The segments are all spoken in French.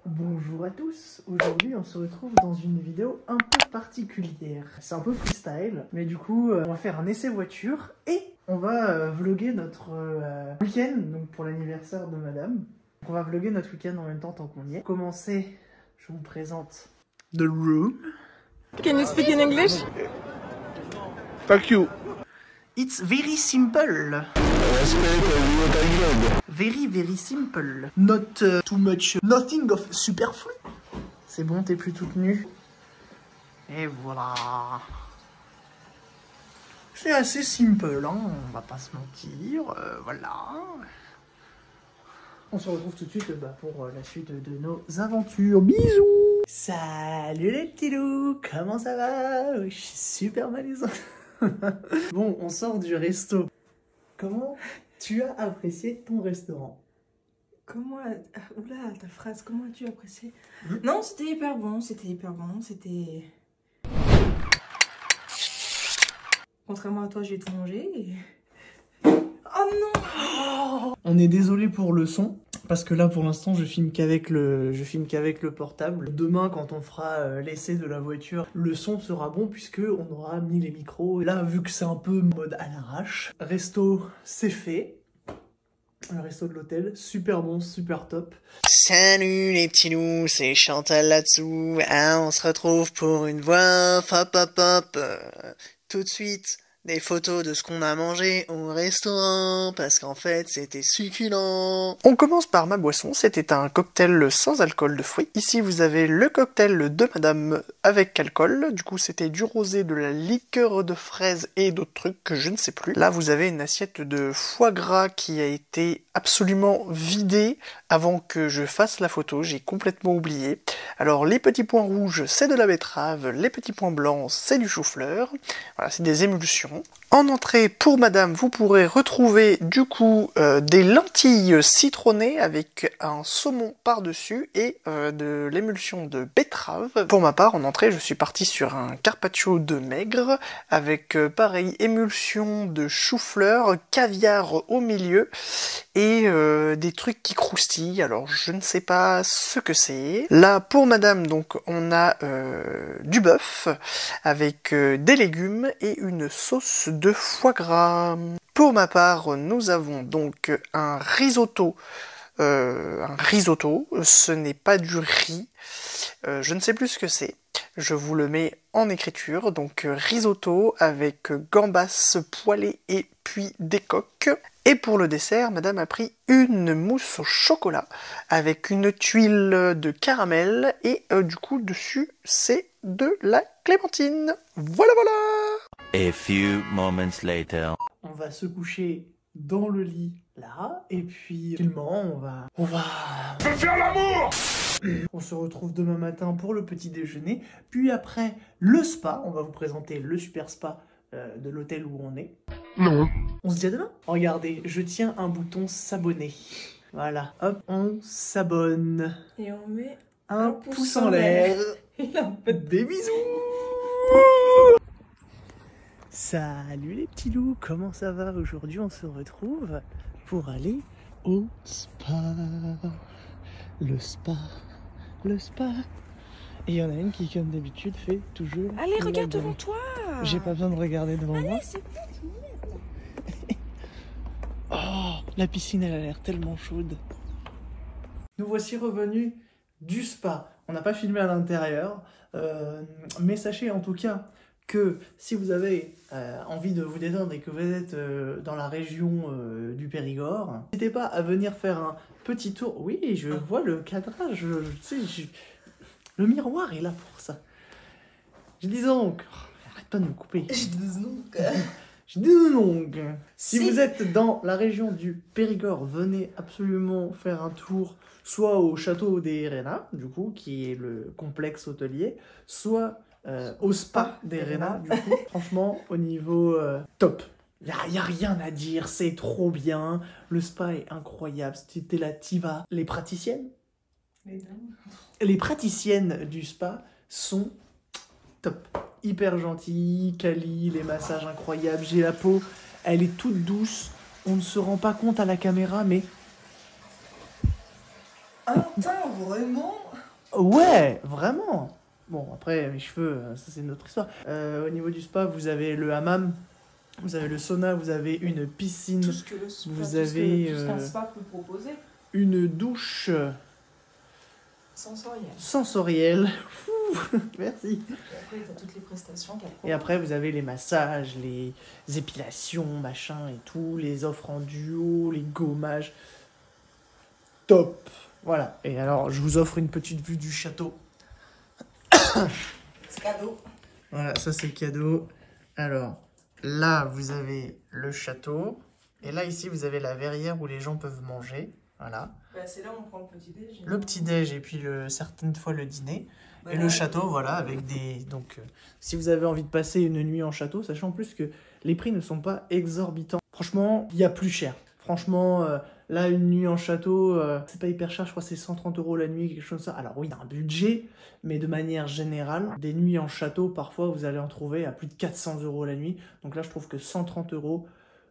Bonjour à tous, aujourd'hui on se retrouve dans une vidéo un peu particulière. C'est un peu freestyle, mais du coup on va faire un essai voiture et on va vlogger notre week-end, donc pour l'anniversaire de madame. Donc on va vlogger notre week-end en même temps tant qu'on y est. Pour commencer, je vous présente The Room. Can you speak in English? Thank you. It's very simple. Very simple. Not too much. Nothing of superflu. C'est bon, t'es plus toute nue. Et voilà. C'est assez simple, hein. On va pas se mentir. Voilà. On se retrouve tout de suite pour la suite de nos aventures. Bisous. Salut les petits loups. Comment ça va? Je suis super malaisant. Bon, on sort du resto. Comment tu as apprécié ton restaurant? Comment... Oula, ta phrase, comment as-tu apprécié? Non, c'était hyper bon, c'était... Contrairement à toi, j'ai tout mangé et... Oh non! On est désolé pour le son, parce que là pour l'instant je filme qu'avec le portable. Demain quand on fera l'essai de la voiture, le son sera bon puisque on aura mis les micros. Là vu que c'est un peu mode à l'arrache, resto c'est fait. Le resto de l'hôtel, super bon, super top. Salut les petits loups, c'est Chantal là-dessous. Ah, on se retrouve pour une voix, hop hop hop. Tout de suite, des photos de ce qu'on a mangé au restaurant, parce qu'en fait, c'était succulent. On commence par ma boisson, c'était un cocktail sans alcool de fruits. Ici, vous avez le cocktail de madame avec alcool. Du coup, c'était du rosé, de la liqueur de fraise et d'autres trucs que je ne sais plus. Là, vous avez une assiette de foie gras qui a été absolument vidée avant que je fasse la photo. J'ai complètement oublié. Alors, les petits points rouges, c'est de la betterave. Les petits points blancs, c'est du chou-fleur. Voilà, c'est des émulsions. En entrée, pour madame, vous pourrez retrouver du coup des lentilles citronnées avec un saumon par-dessus et de l'émulsion de betterave. Pour ma part, en entrée, je suis parti sur un carpaccio de maigre avec pareil, émulsion de chou-fleur, caviar au milieu et des trucs qui croustillent. Alors, je ne sais pas ce que c'est. Là, pour madame, donc, on a du bœuf avec des légumes et une sauce de foie gras. Pour ma part, nous avons donc un risotto. Ce n'est pas du riz. Je ne sais plus ce que c'est. Je vous le mets en écriture. Donc risotto avec gambas poêlées et puis des coques. Et pour le dessert, madame a pris une mousse au chocolat avec une tuile de caramel et du coup dessus c'est de la clémentine. Voilà voilà. A few moments later. On va se coucher dans le lit là et puis finalement on va Faire l'amour. on se retrouve demain matin pour le petit déjeuner, puis après le spa. On va vous présenter le super spa de l'hôtel où on est. Non. On se dit à demain. Regardez, je tiens un bouton s'abonner. Voilà, hop, on s'abonne. Et on met Un pouce en l'air. Et un peu de... Des bisous. Salut les petits loups, comment ça va? Aujourd'hui on se retrouve pour aller au spa. Le spa. Et il y en a une qui, comme d'habitude, fait toujours... Allez, la regarde bonne. devant toi. J'ai pas besoin de regarder devant moi. Allez, c'est bon, tu y es. Oh, la piscine, elle a l'air tellement chaude. Nous voici revenus du spa. On n'a pas filmé à l'intérieur, mais sachez en tout cas que si vous avez envie de vous détendre et que vous êtes dans la région du Périgord, n'hésitez pas à venir faire un petit tour. Oui, je vois le cadrage, le miroir est là pour ça. Je dis donc, arrête pas de me couper. Je dis donc, si vous êtes dans la région du Périgord, venez absolument faire un tour, soit au château des Rénas, du coup, qui est le complexe hôtelier, soit au spa des Rénas, du coup. Franchement, au niveau top. Y a rien à dire, c'est trop bien. Le spa est incroyable. Si t'es là, t'y vas. Les praticiennes du spa sont top. Hyper gentilles, quali, les massages incroyables. J'ai la peau, elle est toute douce. On ne se rend pas compte à la caméra, mais... Attends, vraiment? Ouais, vraiment. Bon, après, mes cheveux, ça c'est une autre histoire. Au niveau du spa, vous avez le hammam, vous avez le sauna, vous avez une piscine, Tout ce que le spa, vous tout ce avez que- tout ce qu'un spa peut proposer. une douche Sensoriel. sensorielle. Ouh, merci. Et après, t'as toutes les prestations qu'elle propose. Et après, vous avez les massages, les épilations, machin et tout, les offres en duo, les gommages. Top. Voilà. Et alors, je vous offre une petite vue du château. C'est cadeau. Voilà, ça c'est cadeau. Alors, là, vous avez le château. Et là, ici, vous avez la verrière où les gens peuvent manger. Voilà. Bah, c'est là où on prend le petit-déj. Le petit-déj et puis certaines fois le dîner. Bah, Et le château, voilà, avec des... Donc, si vous avez envie de passer une nuit en château, sachant en plus que les prix ne sont pas exorbitants. Franchement, il y a plus cher. Franchement, là, une nuit en château, c'est pas hyper cher, je crois que c'est 130 € la nuit, quelque chose comme ça. Alors oui, il y a un budget, mais de manière générale, des nuits en château, parfois, vous allez en trouver à plus de 400 € la nuit. Donc là, je trouve que 130 €,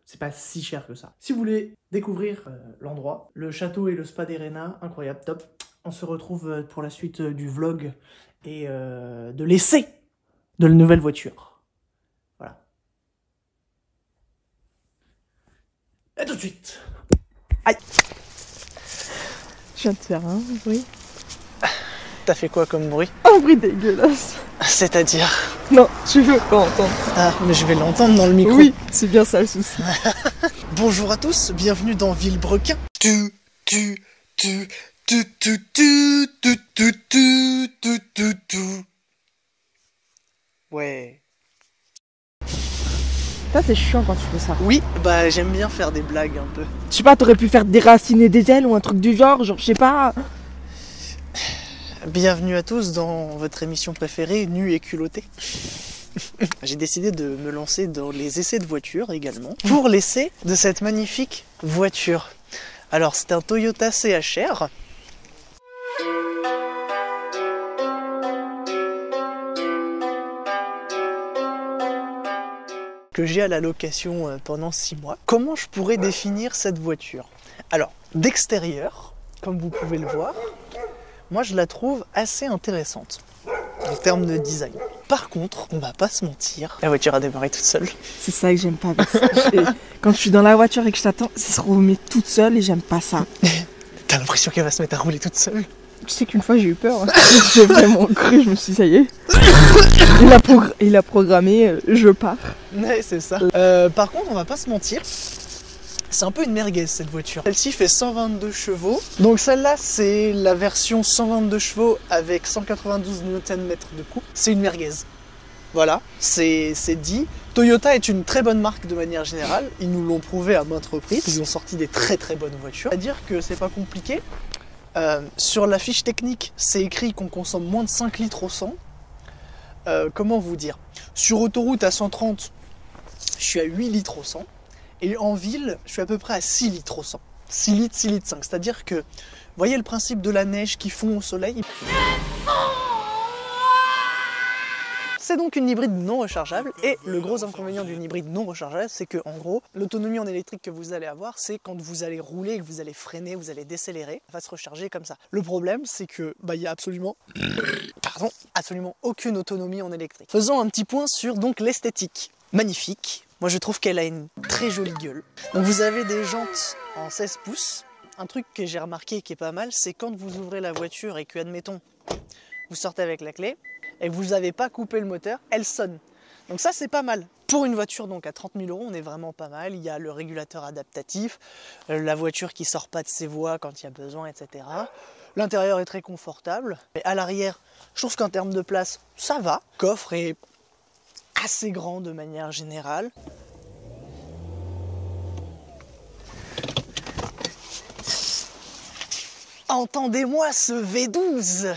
c'est pas si cher que ça. Si vous voulez découvrir l'endroit, le château et le spa d'Erena, incroyable, top. On se retrouve pour la suite du vlog et de l'essai de la nouvelle voiture. Voilà. Et tout de suite. Aïe. Je viens de faire un bruit. T'as fait quoi comme bruit? Un bruit dégueulasse. C'est-à-dire? Non, tu veux pas entendre. Ah, mais je vais l'entendre dans le micro. Oui, c'est bien ça le souci. Bonjour à tous, bienvenue dans Villebrequin. Ouais. Toi, t'es chiant quand tu fais ça. Oui, bah j'aime bien faire des blagues un peu. Je sais pas, t'aurais pu faire déraciner des ailes ou un truc du genre, je sais pas. Bienvenue à tous dans votre émission préférée, Nu et culotté. J'ai décidé de me lancer dans les essais de voiture également, pour l'essai de cette magnifique voiture. Alors c'est un Toyota CHR. Que j'ai à la location pendant 6 mois. Comment je pourrais définir cette voiture? Alors, d'extérieur, comme vous pouvez le voir, moi je la trouve assez intéressante en termes de design. Par contre, on va pas se mentir, la voiture a démarré toute seule. C'est ça que j'aime pas avec ça. Quand je suis dans la voiture et que je t'attends, ça se remet toute seule et j'aime pas ça. T'as l'impression qu'elle va se mettre à rouler toute seule? Tu sais qu'une fois j'ai eu peur. J'ai vraiment cru, je me suis dit, ça y est. Il a programmé, je pars. Ouais, c'est ça. Par contre, on va pas se mentir, c'est un peu une merguez cette voiture. Celle-ci fait 122 chevaux. Donc celle-là, c'est la version 122 chevaux avec 192 Nm de coupe. C'est une merguez. Voilà, c'est dit. Toyota est une très bonne marque de manière générale. Ils nous l'ont prouvé à maintes reprises. Ils ont sorti des très très bonnes voitures. C'est-à-dire que c'est pas compliqué. Sur la fiche technique, c'est écrit qu'on consomme moins de 5 litres au 100. Comment vous dire? Sur autoroute à 130, je suis à 8 litres au 100. Et en ville, je suis à peu près à 6 litres au 100. 6 litres, 6 litres 5. C'est-à-dire que, vous voyez le principe de la neige qui fond au soleil? C'est donc une hybride non rechargeable. Et le gros inconvénient d'une hybride non rechargeable, c'est que en gros, l'autonomie en électrique que vous allez avoir, c'est quand vous allez rouler, que vous allez freiner, vous allez décélérer, elle va se recharger comme ça. Le problème, c'est que il y a absolument aucune autonomie en électrique. Faisons un petit point sur donc l'esthétique. Magnifique. Moi, je trouve qu'elle a une très jolie gueule. Donc, vous avez des jantes en 16 pouces. Un truc que j'ai remarqué qui est pas mal, c'est quand vous ouvrez la voiture et que, admettons, vous sortez avec la clé et que vous n'avez pas coupé le moteur, elle sonne. Donc ça, c'est pas mal. Pour une voiture donc à 30 000 €, on est vraiment pas mal. Il y a le régulateur adaptatif, la voiture qui sort pas de ses voies quand il y a besoin, etc. L'intérieur est très confortable. Et à l'arrière, je trouve qu'en termes de place, ça va. Le coffre est assez grand de manière générale. Entendez-moi ce V12!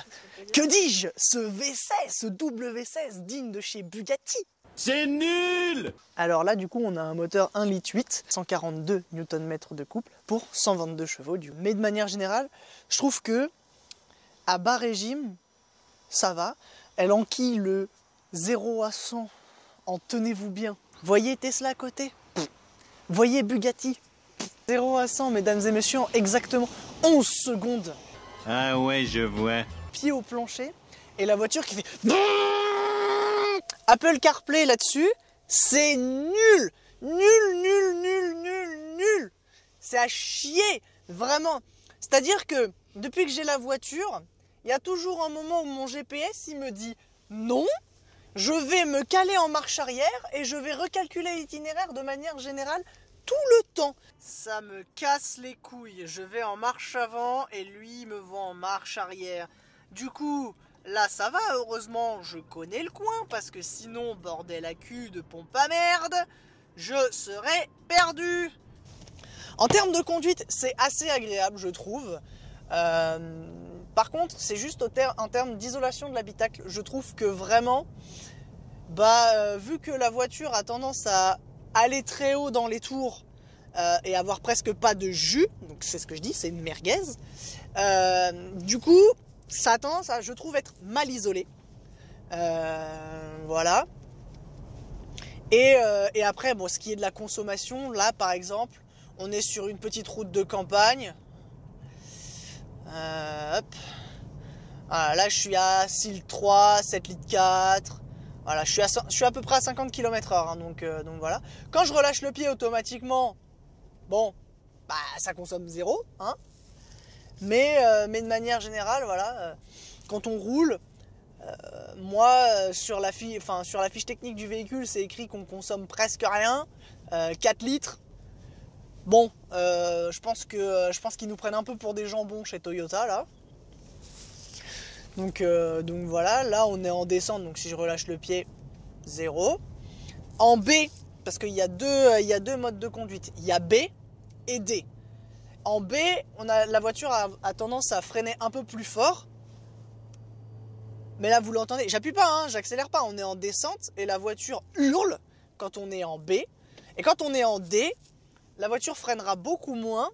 Que dis-je? Ce V16, ce W16 digne de chez Bugatti! C'est nul! Alors là, du coup, on a un moteur 1,8 litre, 142 Nm de couple pour 122 chevaux. Mais de manière générale, je trouve que à bas régime, ça va. Elle enquille le 0 à 100 en tenez-vous bien. Voyez Tesla à côté? Voyez Bugatti? 0 à 100, mesdames et messieurs, en exactement 11 secondes. Ah ouais, je vois. pied au plancher et la voiture qui fait Apple CarPlay là-dessus, c'est nul, nul. C'est à chier, vraiment. C'est-à-dire que depuis que j'ai la voiture, il y a toujours un moment où mon GPS il me dit non, je vais me caler en marche arrière et je vais recalculer l'itinéraire de manière générale tout le temps. Ça me casse les couilles. Je vais en marche avant et lui me voit en marche arrière. Du coup, là ça va, heureusement, je connais le coin parce que sinon, bordel à cul de pompe à merde, je serais perdu. En termes de conduite, c'est assez agréable, je trouve. Par contre, c'est juste en termes d'isolation de l'habitacle. Je trouve que vraiment, vu que la voiture a tendance à aller très haut dans les tours et avoir presque pas de jus, donc c'est ce que je dis, c'est une merguez. Du coup, ça a tendance à, je trouve, être mal isolé. Voilà. Et après, bon, ce qui est de la consommation, là par exemple, on est sur une petite route de campagne. Hop. Voilà, là je suis à 6 litres 3, 7 litres 4. Voilà, je suis à peu près à 50 km/h, hein, donc voilà. Quand je relâche le pied automatiquement, bon, ça consomme 0, hein. Mais de manière générale, voilà, quand on roule, moi, sur la fiche technique du véhicule, c'est écrit qu'on consomme presque rien, 4 litres. Bon, je pense qu'ils nous prennent un peu pour des jambons chez Toyota, là. Donc voilà, là on est en descente, donc si je relâche le pied, 0. En B, parce qu'il y a deux modes de conduite, il y a B et D. En B, la voiture a tendance à freiner un peu plus fort. Mais là vous l'entendez, j'appuie pas, hein, j'accélère pas, on est en descente et la voiture hurle quand on est en B. Et quand on est en D, la voiture freinera beaucoup moins,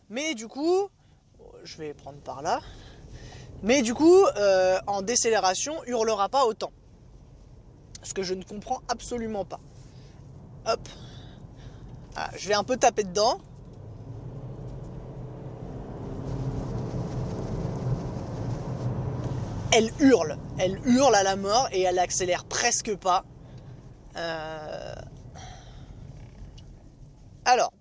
mais du coup, je vais prendre par là. Mais du coup, en décélération, hurlera pas autant. Ce que je ne comprends absolument pas. Hop. Voilà, je vais un peu taper dedans. Elle hurle à la mort et elle accélère presque pas. Alors,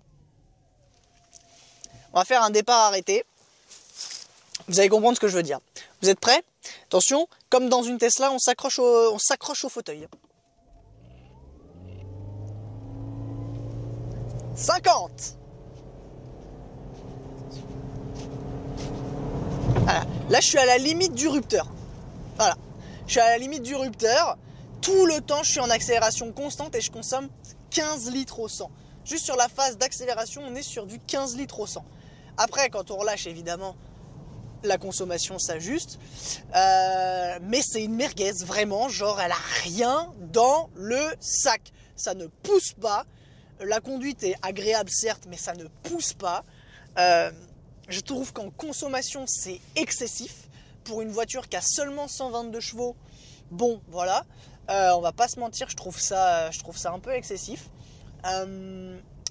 on va faire un départ arrêté. Vous allez comprendre ce que je veux dire. Vous êtes prêts? Attention, comme dans une Tesla, on s'accroche au fauteuil. 50. Voilà. Là, je suis à la limite du rupteur. Voilà. Je suis à la limite du rupteur. Tout le temps, je suis en accélération constante et je consomme 15 litres au 100. Juste sur la phase d'accélération, on est sur du 15 litres au 100. Après, quand on relâche, évidemment, la consommation s'ajuste. Mais c'est une merguez, vraiment. Genre, elle a rien dans le sac. Ça ne pousse pas. La conduite est agréable, certes, mais ça ne pousse pas. Je trouve qu'en consommation, c'est excessif. Pour une voiture qui a seulement 122 chevaux, bon, voilà. On va pas se mentir, je trouve ça un peu excessif.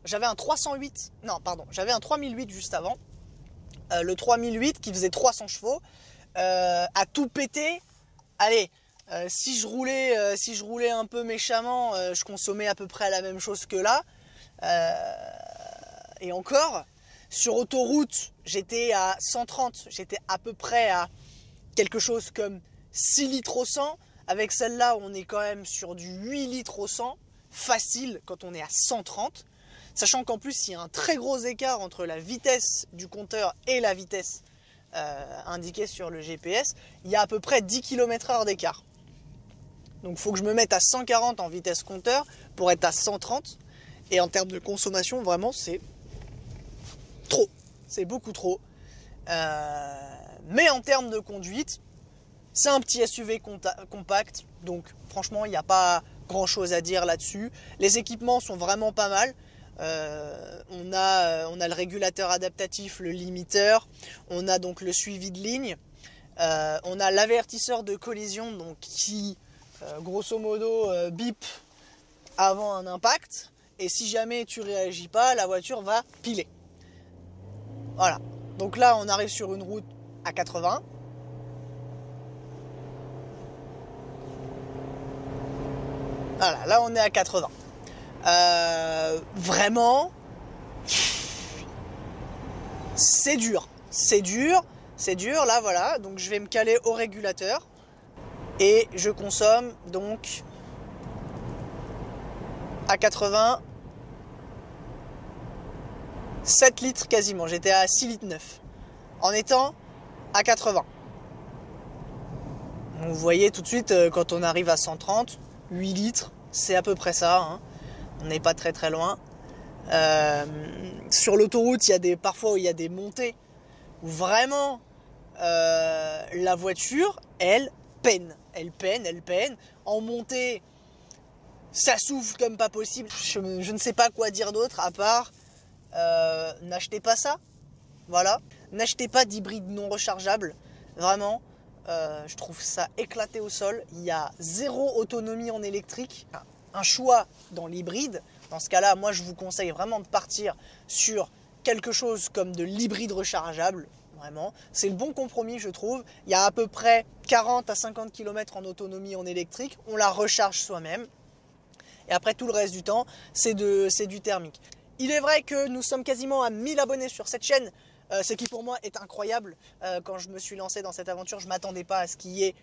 J'avais un 308, non, pardon, j'avais un 3008 juste avant. Le 3008 qui faisait 300 chevaux a tout pété. Allez, si je roulais un peu méchamment, je consommais à peu près la même chose que là. Et encore, sur autoroute, j'étais à 130, j'étais à peu près à quelque chose comme 6 litres au 100. Avec celle-là, on est quand même sur du 8 litres au 100, facile quand on est à 130. Sachant qu'en plus, il y a un très gros écart entre la vitesse du compteur et la vitesse indiquée sur le GPS. Il y a à peu près 10 km/h d'écart. Donc il faut que je me mette à 140 en vitesse compteur pour être à 130. Et en termes de consommation, vraiment, c'est trop. C'est beaucoup trop. Mais en termes de conduite, c'est un petit SUV compact. Donc franchement, il n'y a pas grand-chose à dire là-dessus. Les équipements sont vraiment pas mal. On a le régulateur adaptatif, le limiteur, on a donc le suivi de ligne, on a l'avertisseur de collision donc qui grosso modo bip avant un impact, et si jamais tu réagis pas, la voiture va piler. Voilà, donc là on arrive sur une route à 80. Voilà, là on est à 80. Vraiment, c'est dur. C'est dur. Là voilà, donc je vais me caler au régulateur. Et je consomme donc à 80 7 litres quasiment. J'étais à 6 litres 9 en étant à 80. Vous voyez tout de suite quand on arrive à 130, 8 litres, c'est à peu près ça. Hein. On n'est pas très très loin. Sur l'autoroute, parfois il y a des montées où vraiment la voiture, elle peine. En montée, ça souffle comme pas possible. Je ne sais pas quoi dire d'autre à part n'achetez pas ça. Voilà. N'achetez pas d'hybride non rechargeable. Vraiment, je trouve ça éclaté au sol. Il y a zéro autonomie en électrique. Un choix dans l'hybride. Dans ce cas-là, moi je vous conseille vraiment de partir sur quelque chose comme de l'hybride rechargeable. Vraiment, c'est le bon compromis je trouve. Il y a à peu près 40 à 50 km en autonomie en électrique. On la recharge soi-même. Et après tout le reste du temps, c'est du thermique. Il est vrai que nous sommes quasiment à 1000 abonnés sur cette chaîne. Ce qui pour moi est incroyable. Quand je me suis lancé dans cette aventure, je ne m'attendais pas à ce qu'il y ait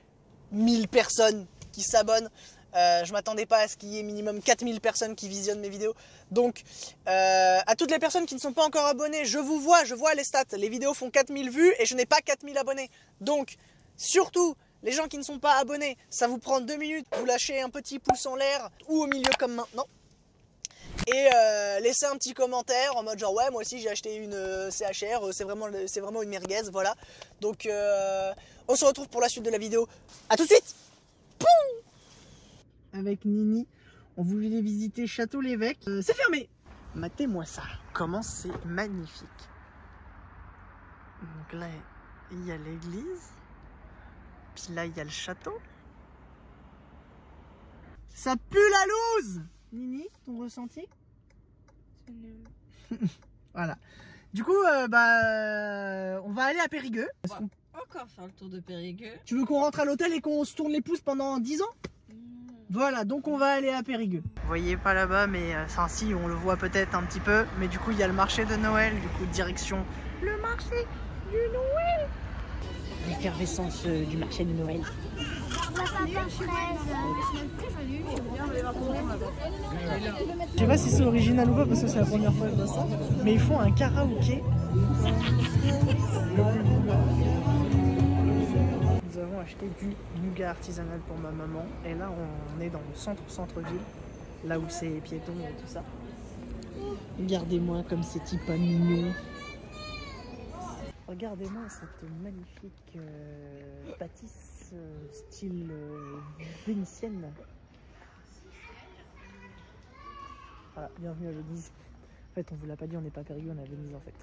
1000 personnes qui s'abonnent. Je ne m'attendais pas à ce qu'il y ait minimum 4000 personnes qui visionnent mes vidéos. Donc, à toutes les personnes qui ne sont pas encore abonnées, je vois les stats. Les vidéos font 4000 vues et je n'ai pas 4000 abonnés. Donc, surtout, les gens qui ne sont pas abonnés, ça vous prend 2 minutes. Vous lâchez un petit pouce en l'air ou au milieu comme maintenant. Et laissez un petit commentaire en mode genre ouais moi aussi j'ai acheté une CHR, c'est vraiment une merguez, voilà. Donc on se retrouve pour la suite de la vidéo. A tout de suite. Poum. Avec Nini, on voulait visiter Château-l'Évêque. C'est fermé. Matez-moi ça. Comment c'est magnifique. Donc là, il y a l'église. Puis là, il y a le château. Ça pue la loose. Nini, ton ressenti? C'est nul. Voilà. Du coup, on va aller à Périgueux. Encore faire le tour de Périgueux. Tu veux qu'on rentre à l'hôtel et qu'on se tourne les pouces pendant 10 ans? Voilà, donc on va aller à Périgueux. Vous voyez pas là-bas, mais enfin si, on le voit peut-être un petit peu. Mais du coup, il y a le marché de Noël, du coup, direction le marché du Noël. L'effervescence du marché de Noël. Je sais pas si c'est original ou pas parce que c'est la première fois que je vois ça. Mais ils font un karaoké. Nous avons acheté du nougat artisanal pour ma maman. Et là, on est dans le centre-ville. Là où c'est piéton et tout ça. Regardez-moi comme c'est pas mignon. Regardez-moi cette magnifique bâtisse style vénitienne. Voilà, bienvenue à Venise. En fait, on vous l'a pas dit, on n'est pas à Périgueux, on est à Venise en fait.